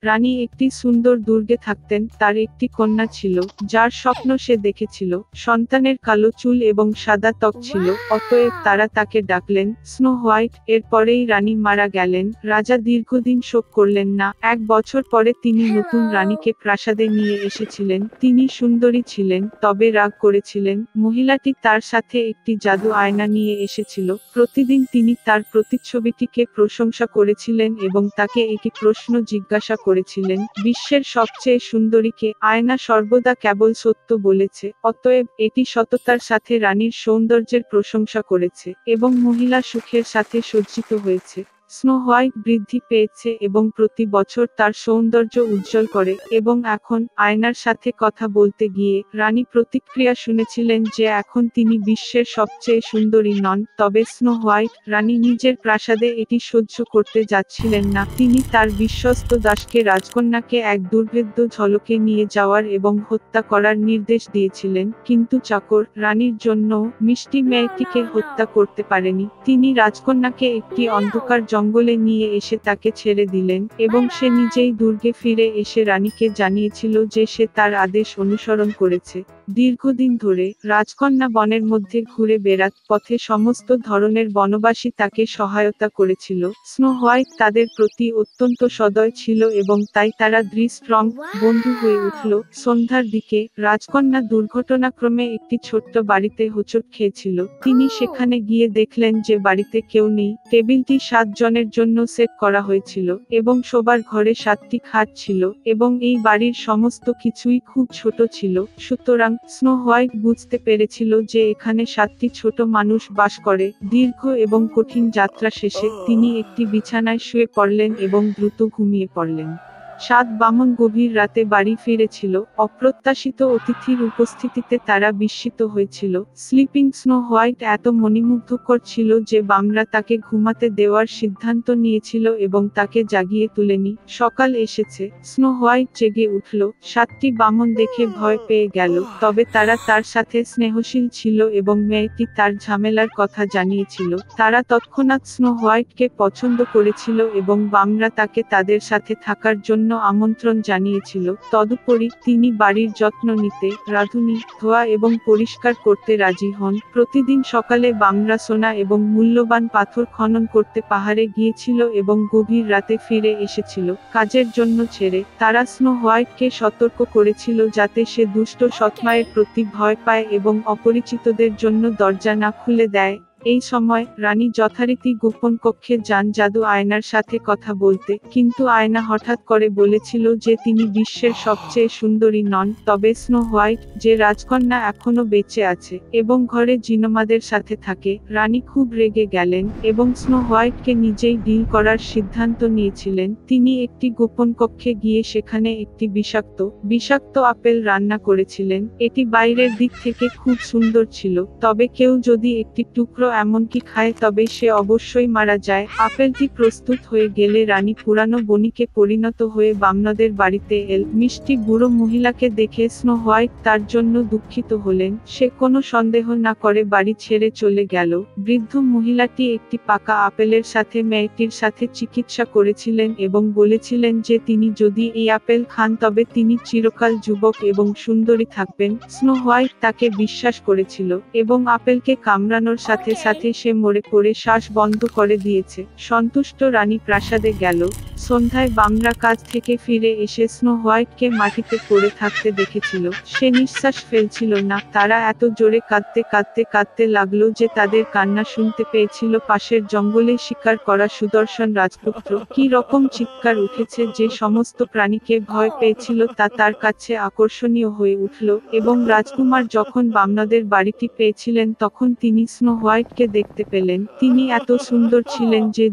রানী একটি সুন্দর দুর্গে থাকতেন। তার একটি কন্যা ছিল, যার স্বপ্ন সে দেখেছিল। সন্তানের কালো চুল এবং সাদা ত্বক ছিল, অতএব তারা তাকে ডাকলেন স্নো হোয়াইট। এরপরেই রানী মারা গেলেন। রাজা দীর্ঘদিন শোক করলেন না। 1 বছর পরে তিনি নতুন রানীকে প্রাসাদে নিয়ে এসেছিলেন। তিনি সুন্দরী ছিলেন, তবে রাগ করেছিলেন। মহিলাটি তার সাথে একটি জাদু আয়না নিয়ে এসেছিল। প্রতিদিন তিনি তার প্রতিচ্ছবিটিকে প্রশংসা করেছিলেন এবং তাকে একটি প্রশ্ন জিজ্ঞাসা করেছিলেন, বিশ্বের সবচেয়ে সুন্দরীকে? আয়না সর্বদা কেবল সত্য বলেছে, অতএব এটি সততার সাথে রানীর সৌন্দর্যের প্রশংসা করেছে এবং মহিলা সুখের সাথে সজ্জিত হয়েছে। স্নো হোয়াইট বৃদ্ধি পেয়েছে এবং প্রতি বছর তার সৌন্দর্য উজ্জ্বল করে, এবং এখন আয়নার সাথে কথা বলতে গিয়ে রানী প্রতিক্রিয়া শুনেছিলেন যে এখন তিনি বিশ্বের সবচেয়ে সুন্দরী নন। তবে স্নো হোয়াইট রানী নিজের প্রাসাদে এটি সহ্য করতে যাচ্ছিলেন না। তিনি তার বিশ্বস্ত দাসকে রাজকন্যাকে এক দুর্ভেদ্য ঝলকে নিয়ে যাওয়ার এবং হত্যা করার নির্দেশ দিয়েছিলেন, কিন্তু চাকর রানীর জন্য মিষ্টি মেয়েটিকে হত্যা করতে পারেনি। তিনি রাজকন্যাকে একটি অন্ধকার জঙ্গলে নিয়ে এসে তাকে ছেড়ে দিলেন এবং সে নিজেই দুর্গে ফিরে এসে রানীকে জানিয়েছিল যে সে তার আদেশ অনুসরণ করেছে। দীর্ঘদিন ধরে রাজকন্যা বনের মধ্যে ঘুরে বেড়াত পথে সমস্ত ধরনের বনবাসী তাকে সহায়তা করেছিল। স্নো হোয়াইট তাদের প্রতি অত্যন্ত সদয় ছিল এবং তাই তারা দৃঢ় বন্ধু হয়ে উঠল। সন্ধ্যার দিকে রাজকন্যা দুর্ঘটনাক্রমে একটি ছোট্ট বাড়িতে হোঁচট খেয়েছিল। তিনি সেখানে গিয়ে দেখলেন যে বাড়িতে কেউ নেই। টেবিলটি 7 জনের জন্য সেট করা হয়েছিল এবং শোবার ঘরে 7টি খাট ছিল এবং এই বাড়ির সমস্ত কিছুই খুব ছোট ছিল। সুতরাং স্নো হোয়াইট বুঝতে পেরেছিল যে এখানে 7টি ছোট মানুষ বাস করে। দীর্ঘ এবং কঠিন যাত্রা শেষে তিনি একটি বিছানায় শুয়ে পড়লেন এবং দ্রুত ঘুমিয়ে পড়লেন। 7 বামন গভীর রাতে বাড়ি ফিরেছিল। অপ্রত্যাশিত অতিথির উপস্থিতিতে তারা বিস্মিত হয়েছিল। স্লিপিং স্নো হোয়াইট এত মনোমুগ্ধকর ছিল যে বামরা তাকে ঘুমাতে দেওয়ার সিদ্ধান্ত নিয়েছিল এবং তাকে জাগিয়ে তুলেনি। সকাল এসেছে, স্নো হোয়াইট জেগে উঠল। 7টি বামন দেখে ভয় পেয়ে গেল, তবে তারা তার সাথে স্নেহশীল ছিল এবং মেয়েটি তার ঝামেলার কথা জানিয়েছিল। তারা তৎক্ষণাৎ স্নো হোয়াইটকে পছন্দ করেছিল এবং বামরা তাকে তাদের সাথে থাকার জন্য আমন্ত্রণ জানিয়েছিল। তদুপরি তিনি বাড়ির যত্ন নিতে, রাঁধুনি, ধোয়া এবং পরিষ্কার করতে রাজি হন। প্রতিদিন সকালে বামরা সোনা এবং মূল্যবান পাথর খনন করতে পাহাড়ে গিয়েছিল এবং গভীর রাতে ফিরে এসেছিল কাজের জন্য ছেড়ে। তারা স্নো হোয়াইটকে সতর্ক করেছিল যাতে সে দুষ্ট সৎমায়ের প্রতি ভয় পায় এবং অপরিচিতদের জন্য দরজা না খুলে দেয়। এই সময় রানী যথারীতি গোপন কক্ষে যান জাদু আয়নার সাথে কথা বলতে, কিন্তু আয়না হঠাৎ করে বলেছিল যে তিনি বিশ্বের সবচেয়ে সুন্দরী নন। তবে স্নো হোয়াইট, যে রাজকন্যা এখনো বেঁচে আছে এবং ঘরে জিনোমাদের সাথে থাকে। রানী খুব রেগে গেলেন এবং স্নো হোয়াইটকে নিজেই ডিল করার সিদ্ধান্ত নিয়েছিলেন। তিনি একটি গোপন কক্ষে গিয়ে সেখানে একটি বিষাক্ত আপেল রান্না করেছিলেন। এটি বাইরের দিক থেকে খুব সুন্দর ছিল, তবে কেউ যদি একটি টুকরো এমনকি খায় তবে সে অবশ্যই মারা যায়। আপেলটি প্রস্তুত হয়ে গেলে রানী পুরানো বণিকে পরিণত হয়ে বামনদের বাড়িতে এল। মিষ্টি বুড়ো মহিলাকে দেখে স্নো হোয়াইট তার জন্য দুঃখিত হলেন। সে কোনো সন্দেহ না করে বাড়ি ছেড়ে চলে গেল। বৃদ্ধ মহিলাটি একটি পাকা আপেলের সাথে মেয়েটির সাথে চিকিৎসা করেছিলেন এবং বলেছিলেন যে তিনি যদি এই আপেল খান তবে তিনি চিরকাল যুবক এবং সুন্দরী থাকবেন। স্নো হোয়াইট তাকে বিশ্বাস করেছিল এবং আপেলকে কামড়ানোর সাথে সাথে সে মরে পড়ে শ্বাস বন্ধ করে দিয়েছে। সন্তুষ্ট রানী প্রাসাদে গেল। সন্ধ্যায় বামরা কাজ থেকে ফিরে এসে স্নো হোয়াইটকে মাটিতে পড়ে থাকতে দেখেছিল। সে নিঃশ্বাস ফেলছিল না। তারা এত জোরে কাঁদতে লাগলো যে তাদের কান্না শুনতে পেয়েছিল পাশের জঙ্গলে শিকার করা সুদর্শন রাজপুত্র। কি রকম চিৎকার উঠেছে যে সমস্ত প্রাণীকে ভয় পেয়েছিল তা তার কাছে আকর্ষণীয় হয়ে উঠল। এবং রাজকুমার যখন বামনাদের বাড়িটি পেয়েছিলেন তখন তিনি স্নো হোয়াইটকে দেখতে পেলেন। তিনি এত সুন্দর ছিলেন যে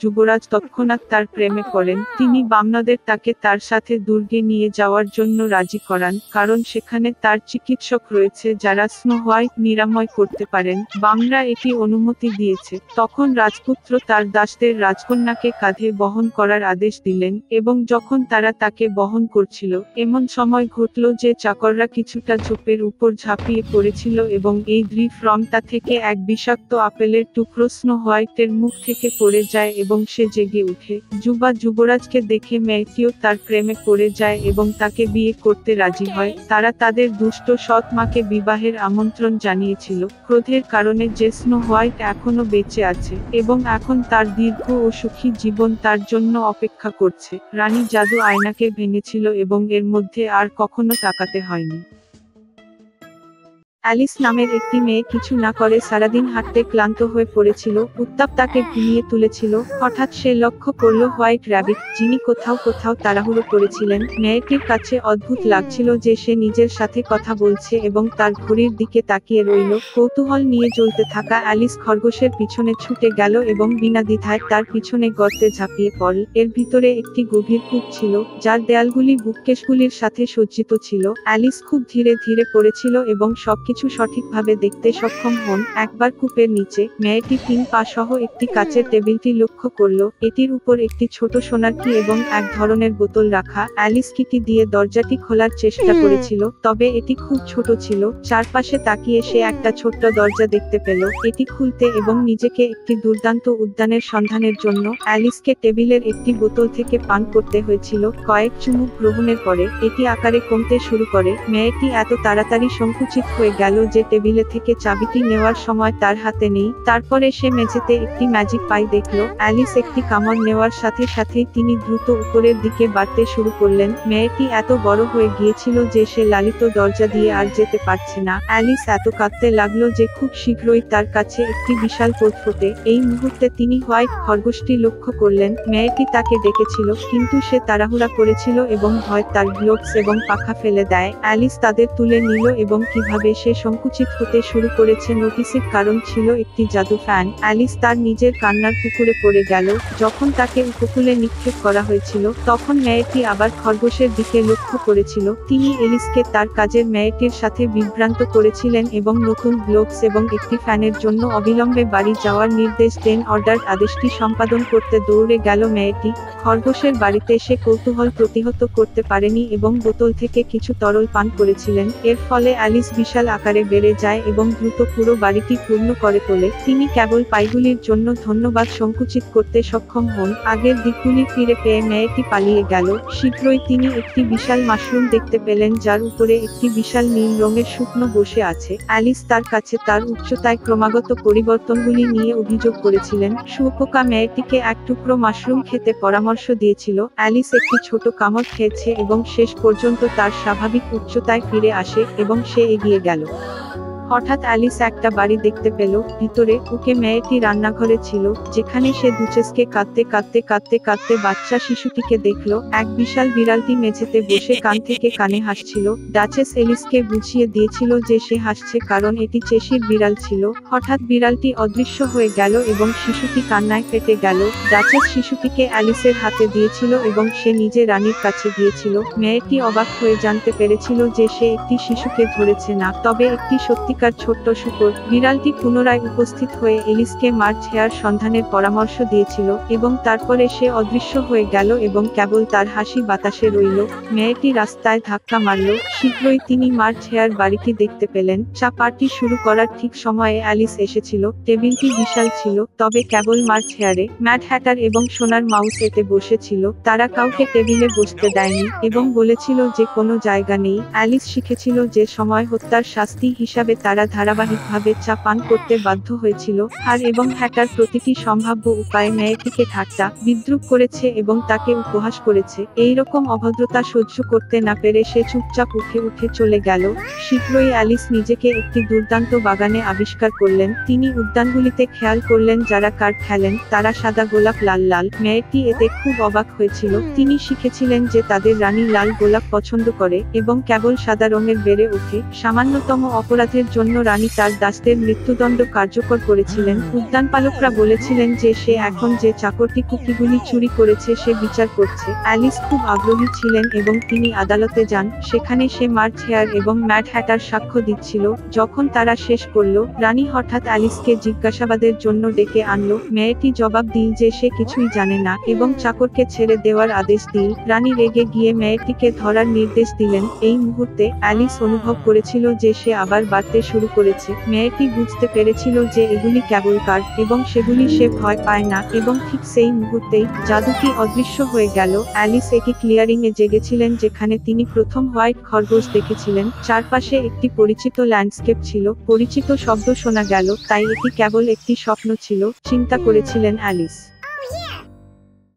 যুবরাজ তৎক্ষণাৎ তার প্রেমে পড়েন। তিনি বামনাদের তাকে তার সাথে দুর্গে নিয়ে যাওয়ার জন্য রাজি করান, কারণ সেখানে তার চিকিৎসক রয়েছে যারা স্নো হোয়াইট নিরাময় করতে পারেন। বামরা এটি অনুমতি দিয়েছে। তখন রাজপুত্র তার দাসদের রাজকন্যাকে কাঁধে বহন করার আদেশ দিলেন এবং যখন তারা তাকে বহন করছিল এমন সময় ঘটল যে চাকররা কিছুটা ঝোপের উপর ঝাঁপিয়ে পড়েছিল এবং এই দৃঢ়তা থেকে এক বিষাক্ত শক্ত আপেলের টুকরো স্নো হোয়াইটের মুখ থেকে পড়ে যায় এবং সে জেগে ওঠে। যুবরাজকে দেখে মেয়েটিও তার প্রেমে পড়ে যায় এবং তাকে বিয়ে করতে রাজি হয়। তারা তাদের দুষ্ট সৎ মাকে বিবাহের আমন্ত্রণ জানিয়েছিল, ক্রোধের কারণে যে স্নো হোয়াইট এখনো বেঁচে আছে এবং এখন তার দীর্ঘ ও সুখী জীবন তার জন্য অপেক্ষা করছে। রানী জাদু আয়নাকে ভেঙেছিল এবং এর মধ্যে আর কখনো তাকাতে হয়নি। অ্যালিস নামের একটি মেয়ে কিছু না করে সারাদিন হাঁটতে ক্লান্ত হয়ে পড়েছিল। উত্তাপ তাকে ঘুমিয়ে তুলেছিল। হঠাৎ সে লক্ষ্য করল হোয়াইট র্যাবিট, যিনি কোথাও কোথাও তাড়াহুড়ো করেছিলেন। মেয়েটির কাছে অদ্ভুত লাগছিল যে সে নিজের সাথে কথা বলছে এবং তার ঘড়ির দিকে তাকিয়ে রইল। কৌতূহল নিয়ে জ্বলতে থাকা অ্যালিস খরগোশের পিছনে ছুটে গেল এবং বিনা দ্বিধায় তার পিছনে গর্তে ঝাঁপিয়ে পড়ল। এর ভিতরে একটি গভীর কূপ ছিল, যার দেয়ালগুলি বুককেসগুলির সাথে সজ্জিত ছিল। অ্যালিস খুব ধীরে ধীরে পড়েছিল এবং সবকিছু সঠিকভাবে দেখতে সক্ষম হন। একবার কূপের নিচে মেয়েটি 3 পা সহ একটি কাচের টেবিলটি লক্ষ্য করল। এটির উপর একটি ছোট সোনার কি এবং এক ধরনের বোতল রাখা। অ্যালিস কিটি দিয়ে দরজাটি খোলার চেষ্টা করেছিল, তবে এটি খুব ছোট ছিল। চারপাশে তাকিয়ে সে একটা ছোট্ট দরজা দেখতে পেল। এটি খুলতে এবং নিজেকে একটি দুর্দান্ত উদ্যানের সন্ধানের জন্য অ্যালিসকে টেবিলের একটি বোতল থেকে পান করতে হয়েছিল। কয়েক চুমুক গ্রহণের পরে এটি আকারে কমতে শুরু করে। মেয়েটি এত তাড়াতাড়ি সংকুচিত হয়ে গেল যে টেবিলে থেকে চাবিটি নেওয়ার সময় তার হাতে নেই। তারপরে সে মেঝেতে একটি ম্যাজিক পাই দেখল। অ্যালিস একটি কামড় নেওয়ার সাথে সাথেই তিনি দ্রুত উপরের দিকে বাড়তে শুরু করলেন। মেয়েটি এত বড় হয়ে গিয়েছিল যে সে লালিত দরজা দিয়ে আর যেতে পারছে না। অ্যালিস এত কাঁদতে লাগলো যে খুব শীঘ্রই তার কাছে একটি বিশাল পথ ফোটে। এই মুহূর্তে তিনি হোয়াইট খরগোশটি লক্ষ্য করলেন। মেয়েটি তাকে ডেকেছিল, কিন্তু সে তাড়াহুড়া করেছিল এবং ভয় তার গ্লোভস এবং পাখা ফেলে দেয়। অ্যালিস তাদের তুলে নিল এবং কিভাবে সে সংকুচিত হতে শুরু করেছে নোটিসের কারণ ছিল একটি জাদু ফ্যান। অ্যালিস তার নিজের কান্নার পুকুরে পড়ে গেল। যখন তাকে উপকূলে নিক্ষেপ করা হয়েছিল, তখন মেয়েটি আবার খরগোশের দিকে লক্ষ্য করেছিল। তিনি এলিসকে তার কাজের মেয়েটির সাথে বিভ্রান্ত করেছিলেন এবং নতুন গ্লোভস এবং একটি ফ্যানের জন্য অবিলম্বে বাড়ি যাওয়ার নির্দেশ দেন। অর্ডার আদেশটি সম্পাদন করতে দৌড়ে গেল মেয়েটি। খরগোশের বাড়িতে সে কৌতূহল প্রতিহত করতে পারেনি এবং বোতল থেকে কিছু তরল পান করেছিলেন। এর ফলে অ্যালিস বিশাল আকারে বেড়ে যায় এবং দ্রুত পুরো বাড়িটি পূর্ণ করে তোলে। তিনি কেবল পাইগুলির জন্য ধন্যবাদ সংকুচিত করতে সক্ষম হন। আগের দিকগুলি ফিরে পেয়ে মেয়েটি পালিয়ে গেল। শীঘ্রই তিনি একটি বিশাল মাশরুম দেখতে পেলেন, যার উপরে একটি বিশাল নীল রঙের শুকনো বসে আছে। অ্যালিস তার কাছে তার উচ্চতায় ক্রমাগত পরিবর্তনগুলি নিয়ে অভিযোগ করেছিলেন। শুঁয়োপোকা মেয়েটিকে এক টুকরো মাশরুম খেতে পরামর্শ দিয়েছিল। অ্যালিস একটি ছোট কামড় খেয়েছে এবং শেষ পর্যন্ত তার স্বাভাবিক উচ্চতায় ফিরে আসে এবং সে এগিয়ে গেল। হঠাৎ অ্যালিস একটা বাড়ি দেখতে পেল। ভিতরে ওকে মেয়েটি রান্নাঘরে ছিল, যেখানে সে দুচেসকে কাঁদতে বাচ্চা শিশুটিকে দেখল। এক বিশাল বিড়ালটি মেঝেতে বসে কান থেকে কানে হাসছিল। ডাচেস এলিসকে বুঝিয়ে দিয়েছিল যে সে হাসছে কারণ এটি চেশির বিড়াল ছিল। হঠাৎ বিড়ালটি অদৃশ্য হয়ে গেল এবং শিশুটি কান্নায় ফেটে গেল। ডাচেস শিশুটিকে অ্যালিসের হাতে দিয়েছিল এবং সে নিজে রানীর কাছে গিয়েছিল। মেয়েটি অবাক হয়ে জানতে পেরেছিল যে সে একটি শিশুকে ধরেছে না, তবে একটি সত্যিকার ছোট্ট শূকর। বিড়ালটি পুনরায় উপস্থিত হয়ে এলিসকে মার্চ হেয়ার সন্ধানের পরামর্শ দিয়েছিল এবং তারপরে সে অদৃশ্য হয়ে গেল এবং কেবল তার হাসি বাতাসে রইল। মেয়েটি রাস্তায় ধাক্কা মারল। শীঘ্রই তিনি মার্চ হেয়ার বাড়িটি দেখতে পেলেন। চা পার্টি শুরু করার ঠিক সময়ে অ্যালিস এসেছিল। টেবিলটি বিশাল ছিল, তবে কেবল মার্চ হেয়ারে ম্যাড হ্যাটার এবং সোনার মাউস এতে বসেছিল। তারা কাউকে টেবিলে বসতে দেয়নি এবং বলেছিল যে কোনো জায়গা নেই। অ্যালিস শিখেছিল যে সময় হত্যার শাস্তি হিসাবে তারা ধারাবাহিকভাবে চা পান করতে বাধ্য হয়েছিল। আর এবং হ্যাটার প্রতিটি সম্ভাব্য উপায়ে মেয়েটিকে ঠাট্টা বিদ্রূপ করেছে এবং তাকে উপহাস করেছে। এই রকম অভদ্রতা সহ্য করতে না পেরে সে চুপচাপ উঠে চলে গেল। শীঘ্রই অ্যালিস নিজেকে একটি দুর্দান্ত বাগানে আবিষ্কার করলেন। তিনি উদ্যানগুলিতে খেয়াল করলেন যারা কার্ড খেলেন তারা সাদা গোলাপ লাল লাল। মেয়েটি এতে খুব অবাক হয়েছিল। তিনি শিখেছিলেন যে তাদের রানী লাল গোলাপ পছন্দ করে এবং কেবল সাদা রঙের বেড়ে ওঠে। সামান্যতম অপরাধের জন্য রানী তার দাসদের মৃত্যুদণ্ড কার্যকর করেছিলেন। উদ্যানপালকরা বলেছিলেন যে সে এখন যে চাকরটি কুকিগুলি চুরি করেছে সে বিচার করছে। অ্যালিস খুব আগ্রহী ছিলেন এবং তিনি আদালতে যান। সেখানে সে মার্চ হেয়ার এবং ম্যাড হ্যাটার সাক্ষ্য দিচ্ছিল। যখন তারা শেষ করলো, রানী হঠাৎ অ্যালিসকে জিজ্ঞাসাবাদের জন্য ডেকে আনলো। মেয়েটি জবাব দিল যে সে কিছুই জানে না এবং চাকরকে ছেড়ে দেওয়ার আদেশ দিল। রানী রেগে গিয়ে মেয়েটিকে ধরার নির্দেশ দিলেন। এই মুহূর্তে অ্যালিস অনুভব করেছিল যে সে আবার বাড়তে শুরু করেছে। মেয়েটি বুঝতে পেরেছিল যে এগুলি কেবল কার্ড এবং সেগুলি সে ভয় পায় না, এবং ঠিক সেই মুহূর্তেই জাদুটি অদৃশ্য হয়ে গেল। অ্যালিস একটি ক্লিয়ারিং এ জেগেছিলেন যেখানে তিনি প্রথম হোয়াইট খরগোশ দেখেছিলেন। চারপাশে একটি পরিচিত ল্যান্ডস্কেপ ছিল, পরিচিত শব্দ শোনা গেল, তাই এটি কেবল একটি স্বপ্ন ছিল, চিন্তা করেছিলেন অ্যালিস।